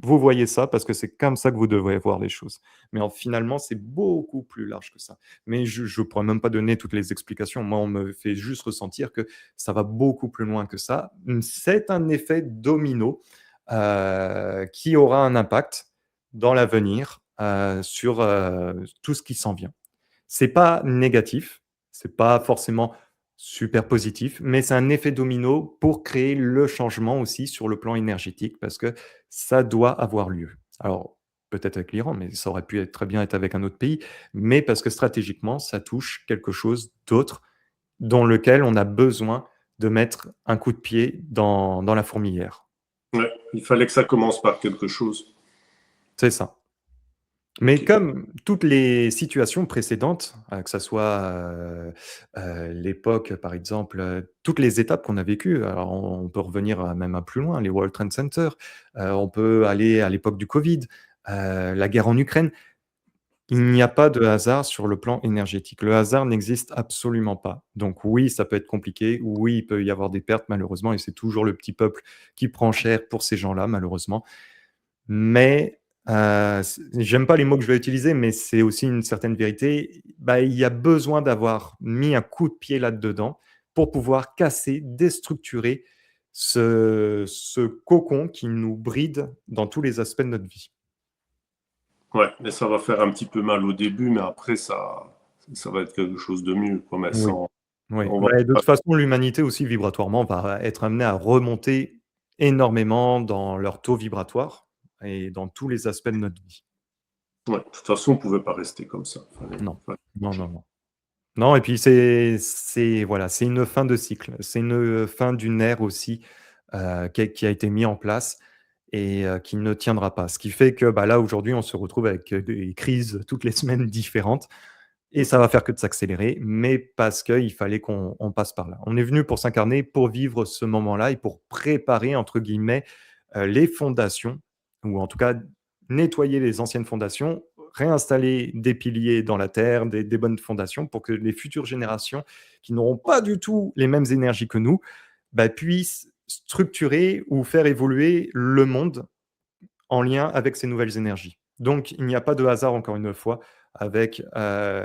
Speaker 1: Vous voyez ça parce que c'est comme ça que vous devez voir les choses. Mais finalement, c'est beaucoup plus large que ça. Mais je ne pourrais même pas donner toutes les explications. Moi, on me fait juste ressentir que ça va beaucoup plus loin que ça. C'est un effet domino qui aura un impact dans l'avenir sur tout ce qui s'en vient. C'est pas négatif, c'est pas forcément super positif, mais c'est un effet domino pour créer le changement aussi sur le plan énergétique parce que ça doit avoir lieu. Alors, peut-être avec l'Iran, mais ça aurait pu être très bien être avec un autre pays, mais parce que stratégiquement, ça touche quelque chose d'autre dans lequel on a besoin de mettre un coup de pied dans la fourmilière.
Speaker 2: Ouais, il fallait que ça commence par quelque chose.
Speaker 1: C'est ça. Mais
Speaker 2: Ok.
Speaker 1: comme toutes les situations précédentes, que ça soit, l'époque, par exemple, toutes les étapes qu'on a vécues, alors on peut revenir même à plus loin, les World Trade Center, on peut aller à l'époque du Covid, la guerre en Ukraine. Il n'y a pas de hasard sur le plan énergétique. Le hasard n'existe absolument pas. Donc oui, ça peut être compliqué, oui, il peut y avoir des pertes malheureusement et c'est toujours le petit peuple qui prend cher pour ces gens-là malheureusement. Mais, j'aime pas les mots que je vais utiliser, mais c'est aussi une certaine vérité. Bah, il y a besoin d'avoir mis un coup de pied là-dedans pour pouvoir casser, déstructurer ce cocon qui nous bride dans tous les aspects de notre vie.
Speaker 2: Ouais, mais ça va faire un petit peu mal au début, mais après, ça va être quelque chose de mieux, quoi. Mais
Speaker 1: Oui, oui.
Speaker 2: on va
Speaker 1: Bah, de
Speaker 2: pas-
Speaker 1: toute façon, l'humanité aussi vibratoirement va être amenée à remonter énormément dans leur taux vibratoire et dans tous les aspects de notre vie.
Speaker 2: ouais, de toute façon, on pouvait pas rester comme ça.
Speaker 1: Non,
Speaker 2: Fallait
Speaker 1: non, non,
Speaker 2: changer.
Speaker 1: non. Non et puis c'est voilà, c'est une fin de cycle. C'est une fin d'une ère aussi, qui a été mis en place et qui ne tiendra pas. Ce qui fait que, bah, là, aujourd'hui, on se retrouve avec, des crises toutes les semaines différentes et ça va faire que de s'accélérer, mais parce qu'il fallait qu'on passe par là. On est venu pour s'incarner, pour vivre ce moment-là et pour «préparer» entre guillemets, les fondations ou en tout cas nettoyer les anciennes fondations, réinstaller des piliers dans la terre, des bonnes fondations pour que les futures générations qui n'auront pas du tout les mêmes énergies que nous, bah, puissent structurer ou faire évoluer le monde en lien avec ces nouvelles énergies. Donc, il n'y a pas de hasard, encore une fois, avec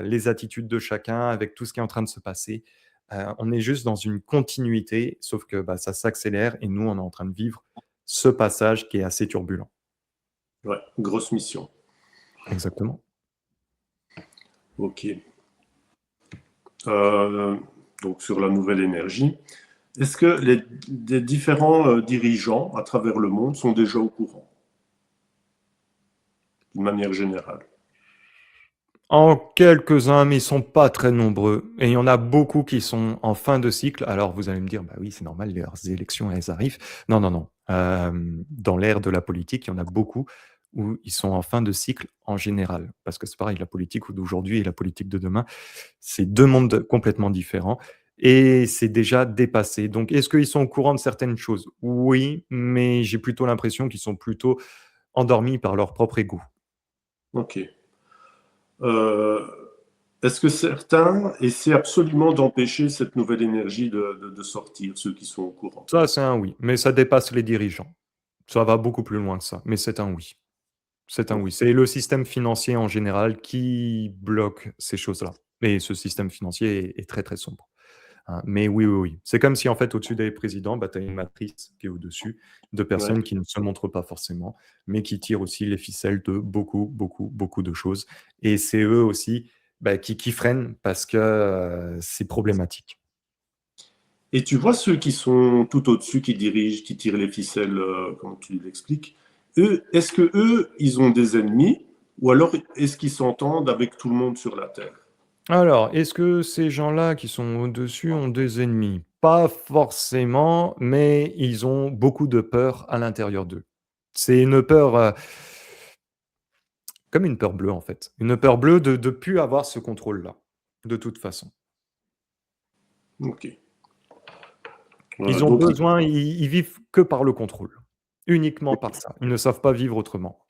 Speaker 1: les attitudes de chacun, avec tout ce qui est en train de se passer. On est juste dans une continuité, sauf que bah, ça s'accélère et nous, on est en train de vivre ce passage qui est assez turbulent.
Speaker 2: Ouais, grosse mission.
Speaker 1: Exactement.
Speaker 2: Ok. Euh, donc, sur la nouvelle énergie, est-ce que les différents dirigeants à travers le monde sont déjà au courant, d'une manière générale?
Speaker 1: En quelques-uns, mais ils sont pas très nombreux. Et il y en a beaucoup qui sont en fin de cycle. Alors vous allez me dire, bah oui, c'est normal, leurs élections, elles arrivent. Non, non, non. Dans l'ère de la politique, il y en a beaucoup où ils sont en fin de cycle en général. Parce que c'est pareil, la politique d'aujourd'hui et la politique de demain, c'est deux mondes complètement différents. Et c'est déjà dépassé. Donc, est-ce qu'ils sont au courant de certaines choses? Oui, mais j'ai plutôt l'impression qu'ils sont plutôt endormis par leur propre ego.
Speaker 2: Ok. Euh, Est-ce que certains essaient absolument d'empêcher cette nouvelle énergie de sortir, ceux qui sont au courant?
Speaker 1: Ça, c'est un oui, mais ça dépasse les dirigeants. Ça va beaucoup plus loin que ça, mais c'est un oui. C'est un oui. C'est le système financier en général qui bloque ces choses-là. Et ce système financier est très, très sombre. Hein. Mais oui, oui, oui. C'est comme si en fait au-dessus des présidents, bah, tu as une matrice qui est au-dessus de
Speaker 2: Ouais.
Speaker 1: personnes qui ne se montrent pas forcément, mais qui tirent aussi les ficelles de beaucoup, beaucoup, beaucoup de choses. Et c'est eux aussi bah, qui freinent parce que c'est problématique.
Speaker 2: Et tu vois ceux qui sont tout au-dessus, qui dirigent, qui tirent les ficelles, comme tu l'expliques, eux, est-ce que eux, ils ont des ennemis ou alors est-ce qu'ils s'entendent avec tout le monde sur la Terre?
Speaker 1: Alors, est-ce que ces gens-là qui sont au-dessus ont des ennemis? Pas forcément, mais ils ont beaucoup de peur à l'intérieur d'eux. C'est une peur, comme une peur bleue en fait. Une peur bleue de ne plus avoir ce contrôle-là, de toute façon.
Speaker 2: Ok. Voilà,
Speaker 1: Ils ont
Speaker 2: donc
Speaker 1: besoin, ils vivent que par le contrôle, uniquement par ça. Ils ne savent pas vivre autrement.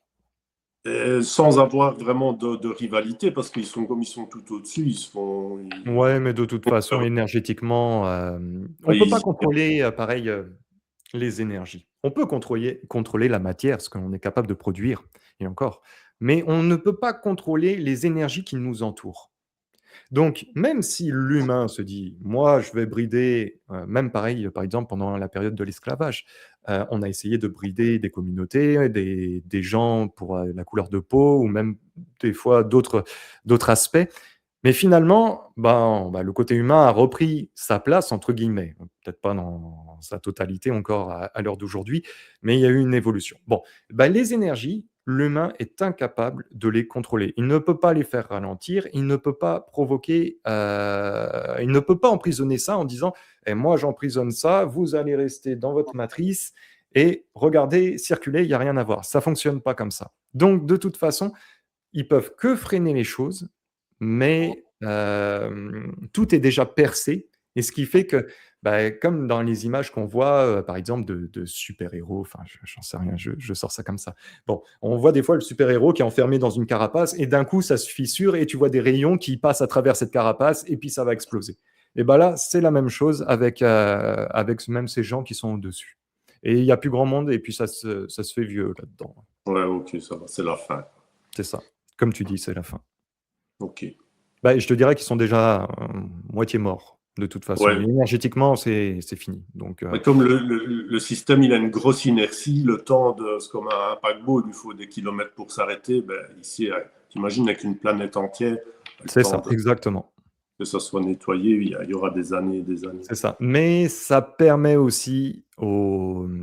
Speaker 2: sans avoir vraiment de rivalité, parce qu'ils sont comme ils sont tout au-dessus, ils se font.
Speaker 1: Ouais, mais de toute façon, énergétiquement, on peut pas
Speaker 2: Ils-
Speaker 1: contrôler, pareil, les énergies. On peut contrôler la matière, ce qu'on est capable de produire et encore, mais on ne peut pas contrôler les énergies qui nous entourent. Donc, même si l'humain se dit: «Moi, je vais brider», même pareil, par exemple, pendant la période de l'esclavage, on a essayé de brider des communautés, des gens pour, la couleur de peau ou même des fois d'autres aspects. Mais finalement, ben, bah, le côté humain a repris «sa place» entre guillemets, peut-être pas dans sa totalité encore à l'heure d'aujourd'hui, mais il y a eu une évolution. Bon, bah, les énergies, l'humain est incapable de les contrôler. Il ne peut pas les faire ralentir, il ne peut pas provoquer, il ne peut pas emprisonner ça en disant: «Et moi j'emprisonne ça, vous allez rester dans votre matrice et regardez circuler, il y a rien à voir». Ça fonctionne pas comme ça. Donc de toute façon, ils peuvent que freiner les choses, mais tout est déjà percé et ce qui fait que, bah, comme dans les images qu'on voit, par exemple de super-héros, enfin je j'en sais rien, je sors ça comme ça. Bon, on voit des fois le super-héros qui est enfermé dans une carapace et d'un coup ça se fissure et tu vois des rayons qui passent à travers cette carapace et puis ça va exploser. Et bah, là, c'est la même chose avec même ces gens qui sont au-dessus et il y a plus grand monde et puis ça se fait vieux là-dedans.
Speaker 2: Ouais, ok, ça va, c'est la fin.
Speaker 1: C'est ça. Comme tu dis, c'est la fin.
Speaker 2: Ok.
Speaker 1: Bah, je te dirais qu'ils sont déjà, moitié morts, de toute façon.
Speaker 2: Ouais.
Speaker 1: Énergétiquement, c'est fini. Donc,
Speaker 2: Ouais, comme le système, il a une grosse inertie, le temps de, c'est comme un paquebot, il lui faut des kilomètres pour s'arrêter. Ben, ici, t'imagines avec une planète entière, le
Speaker 1: c'est
Speaker 2: temps
Speaker 1: ça, exactement.
Speaker 2: que ça soit nettoyé, il y aura des années et des années.
Speaker 1: C'est ça. Mais ça permet aussi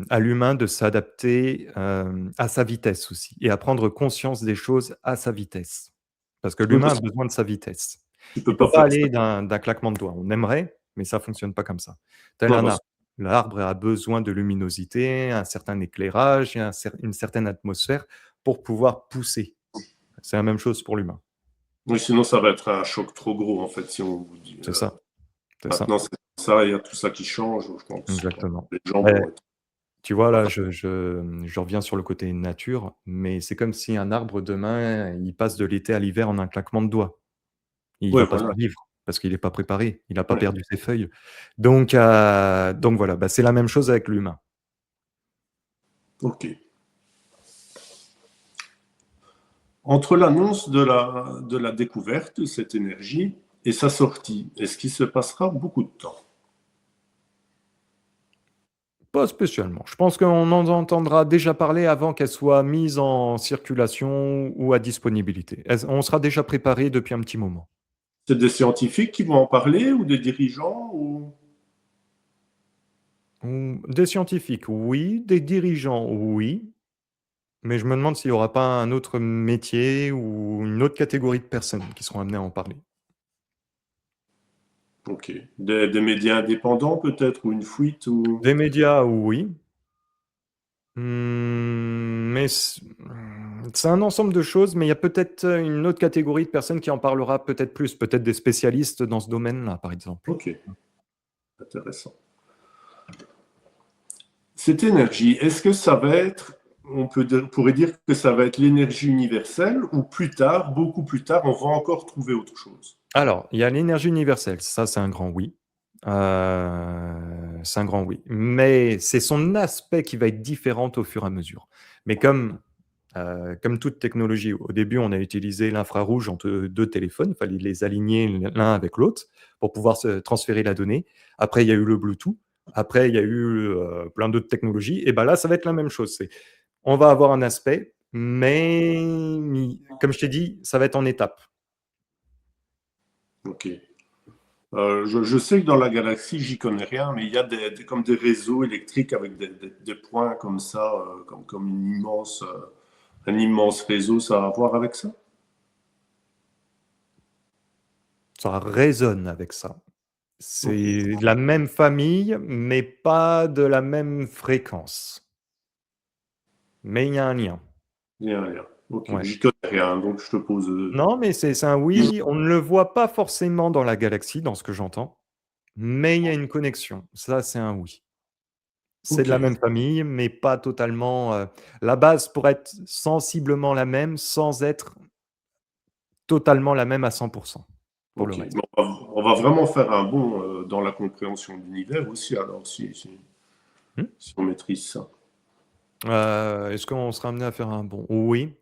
Speaker 1: à l'humain de s'adapter, à sa vitesse aussi et à prendre conscience des choses à sa vitesse. Parce que
Speaker 2: Oui,
Speaker 1: l'humain a
Speaker 2: parce que
Speaker 1: besoin de sa vitesse.
Speaker 2: tu
Speaker 1: Il
Speaker 2: peux
Speaker 1: peut
Speaker 2: pas
Speaker 1: pas
Speaker 2: faire ça.
Speaker 1: aller d'un claquement de doigts. On aimerait, mais ça fonctionne pas comme ça. Tel
Speaker 2: Non,
Speaker 1: un
Speaker 2: parce
Speaker 1: arbre. L'arbre a besoin de luminosité, un certain éclairage et une certaine atmosphère pour pouvoir pousser. C'est la même chose pour l'humain.
Speaker 2: oui, sinon, ça va être un choc trop gros, en fait, si on vous dit.
Speaker 1: C'est ça, c'est ça,
Speaker 2: Maintenant, c'est ça, il y a tout ça qui change, je pense.
Speaker 1: exactement.
Speaker 2: Les gens
Speaker 1: Ouais,
Speaker 2: vont être.
Speaker 1: tu vois, là, je reviens sur le côté nature, mais c'est comme si un arbre demain, il passe de l'été à l'hiver en un claquement de doigts. Il
Speaker 2: Ouais,
Speaker 1: va pas
Speaker 2: voilà.
Speaker 1: survivre parce qu'il est pas préparé, il a pas
Speaker 2: Ouais.
Speaker 1: perdu ses feuilles. Donc voilà, bah, c'est la même chose avec l'humain.
Speaker 2: Ok. Entre l'annonce de la découverte de cette énergie et sa sortie, est-ce qu'il se passera beaucoup de temps?
Speaker 1: Pas spécialement. Je pense qu'on en entendra déjà parler avant qu'elle soit mise en circulation ou à disponibilité. On sera déjà préparé depuis un petit moment.
Speaker 2: C'est des scientifiques qui vont en parler ou des dirigeants ou...
Speaker 1: Des scientifiques, oui, des dirigeants, oui, mais je me demande s'il y aura pas un autre métier ou une autre catégorie de personnes qui seront amenées à en parler.
Speaker 2: Ok. Des médias indépendants peut-être ou une fuite ou...
Speaker 1: Des médias, oui, mais c'est un ensemble de choses, mais il y a peut-être une autre catégorie de personnes qui en parlera peut-être plus, peut-être des spécialistes dans ce domaine-là, par exemple.
Speaker 2: Ok, intéressant. Cette énergie, est-ce que ça va être, pourrait dire que ça va être l'énergie universelle ou plus tard, beaucoup plus tard, on va encore trouver autre chose?
Speaker 1: Alors, il y a l'énergie universelle, ça c'est un grand oui. C'est un grand oui. Mais c'est son aspect qui va être différent au fur et à mesure. Mais comme comme toute technologie, au début, on a utilisé l'infrarouge entre 2 téléphones, il fallait les aligner l'un avec l'autre pour pouvoir se transférer la donnée. Après, il y a eu le Bluetooth. Après, il y a eu, plein d'autres technologies et bah, là, ça va être la même chose. On va avoir un aspect, mais comme je t'ai dit, ça va être en étapes.
Speaker 2: Ok. Je sais que dans la galaxie, j'y connais rien, mais il y a comme des réseaux électriques avec des points comme ça, comme un immense réseau. Ça a à voir avec ça?
Speaker 1: Ça résonne avec ça.
Speaker 2: Ok.
Speaker 1: C'est de la même famille, mais pas de la même fréquence. Mais il y a un lien.
Speaker 2: Bien, bien. Ok.
Speaker 1: Ouais.
Speaker 2: J'y connais rien, donc je te pose.
Speaker 1: Non, mais c'est un oui. On ne le voit pas forcément dans la galaxie, dans ce que j'entends, mais il y a une connexion. Ça, c'est un oui. C'est de
Speaker 2: Ok.
Speaker 1: la même famille, mais pas totalement. La base pourrait être sensiblement la même, sans être totalement la même à 100% pour le
Speaker 2: Ok.
Speaker 1: reste.
Speaker 2: Mais on va vraiment faire un bond dans la compréhension de l'univers aussi, alors,
Speaker 1: Hmm.
Speaker 2: si on maîtrise ça.
Speaker 1: Est-ce qu'on sera amené à faire un bond? Oui,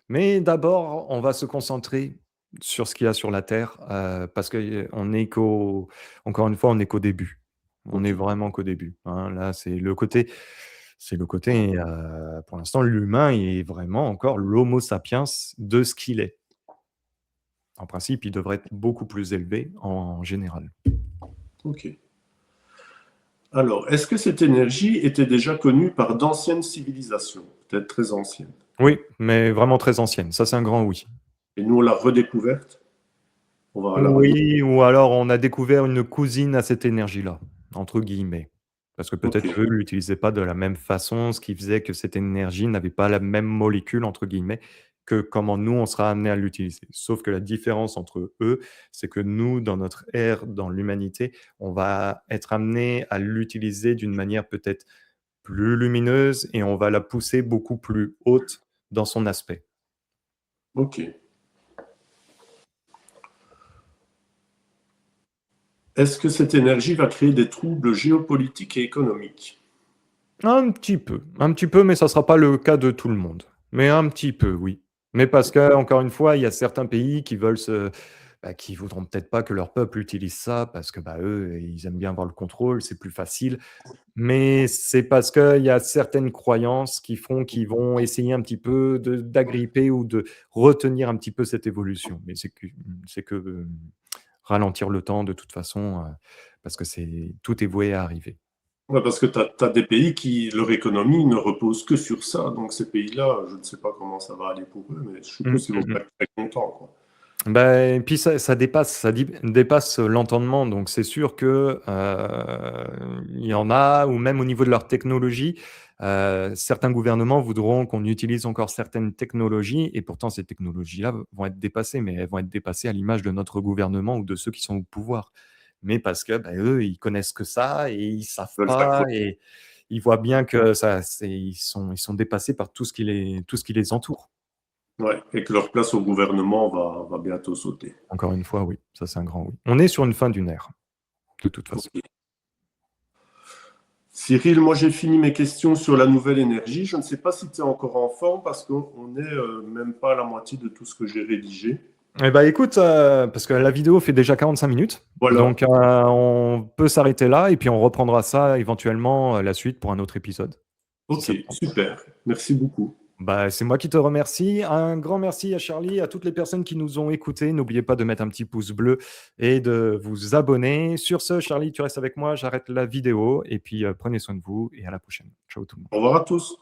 Speaker 1: mais d'abord, on va se concentrer sur ce qu'il y a sur la Terre, parce qu'on est encore une fois, on est qu'au début. On
Speaker 2: Ok.
Speaker 1: est vraiment qu'au début, hein. Là, c'est le côté, pour l'instant, l'humain est vraiment encore l'homo sapiens de ce qu'il est. En principe, il devrait être beaucoup plus élevé en général.
Speaker 2: Ok. Alors, est-ce que cette énergie était déjà connue par d'anciennes civilisations, peut-être très anciennes?
Speaker 1: Oui, mais vraiment très ancienne. Ça, c'est un grand oui.
Speaker 2: Et nous, on l'a redécouverte? On va la redécouvrir.
Speaker 1: Oui, ou alors on a découvert une cousine à cette énergie-là, entre guillemets. Parce que
Speaker 2: Ok.
Speaker 1: peut-être eux ne l'utilisaient pas de la même façon, ce qui faisait que cette énergie n'avait pas la même molécule, entre guillemets, que comment nous, on sera amené à l'utiliser. Sauf que la différence entre eux, c'est que nous, dans notre ère, dans l'humanité, on va être amené à l'utiliser d'une manière peut-être plus lumineuse et on va la pousser beaucoup plus haute dans son aspect.
Speaker 2: Ok. Est-ce que cette énergie va créer des troubles géopolitiques et économiques?
Speaker 1: Un petit peu, mais ça ne sera pas le cas de tout le monde. Mais un petit peu, oui. Mais parce que encore une fois, il y a certains pays qui veulent qui voudront peut-être pas que leur peuple utilise ça parce que, bah, eux, ils aiment bien avoir le contrôle, c'est plus facile. Mais c'est parce qu'il y a certaines croyances qui font qu'ils vont essayer un petit peu d'agripper ou de retenir un petit peu cette évolution. Mais c'est que ralentir le temps de toute façon, parce que tout est voué à arriver.
Speaker 2: Ouais, parce que tu as des pays qui, leur économie ne repose que sur ça. Donc ces pays-là, je ne sais pas comment ça va aller pour eux, mais je
Speaker 1: Mmh,
Speaker 2: suppose qu'ils vont
Speaker 1: mmh
Speaker 2: pas
Speaker 1: mh.
Speaker 2: être très contents, quoi.
Speaker 1: Bah et puis ça dépasse l'entendement, donc c'est sûr que, il y en a ou même au niveau de leur technologie, certains gouvernements voudront qu'on utilise encore certaines technologies et pourtant ces technologies-là vont être dépassées, mais elles vont être dépassées à l'image de notre gouvernement ou de ceux qui sont au pouvoir. Mais parce que, bah, eux, ils connaissent que ça et ils savent
Speaker 2: Ils veulent faire
Speaker 1: pas
Speaker 2: quoi?
Speaker 1: et ils voient bien que ils sont dépassés par tout ce qui les entoure.
Speaker 2: Ouais, et que leur place au gouvernement va bientôt sauter.
Speaker 1: Encore une fois, oui, ça c'est un grand oui. On est sur une fin d'une ère, de toute façon.
Speaker 2: Ok. Cyril, moi j'ai fini mes questions sur la nouvelle énergie. Je ne sais pas si tu es encore en forme parce qu'on n'est même pas à la moitié de tout ce que j'ai rédigé.
Speaker 1: Eh ben, écoute, parce que la vidéo fait déjà 45 minutes,
Speaker 2: Voilà.
Speaker 1: donc on peut s'arrêter là et puis on reprendra ça éventuellement, la suite pour un autre épisode, si
Speaker 2: Ok,
Speaker 1: ça te tente.
Speaker 2: super. Merci beaucoup.
Speaker 1: Bah, c'est moi qui te remercie. Un grand merci à Charlie, à toutes les personnes qui nous ont écoutés. N'oubliez pas de mettre un petit pouce bleu et de vous abonner. Sur ce, Charlie, tu restes avec moi, j'arrête la vidéo et puis, prenez soin de vous et à la prochaine. Ciao tout le monde.
Speaker 2: Au revoir à tous.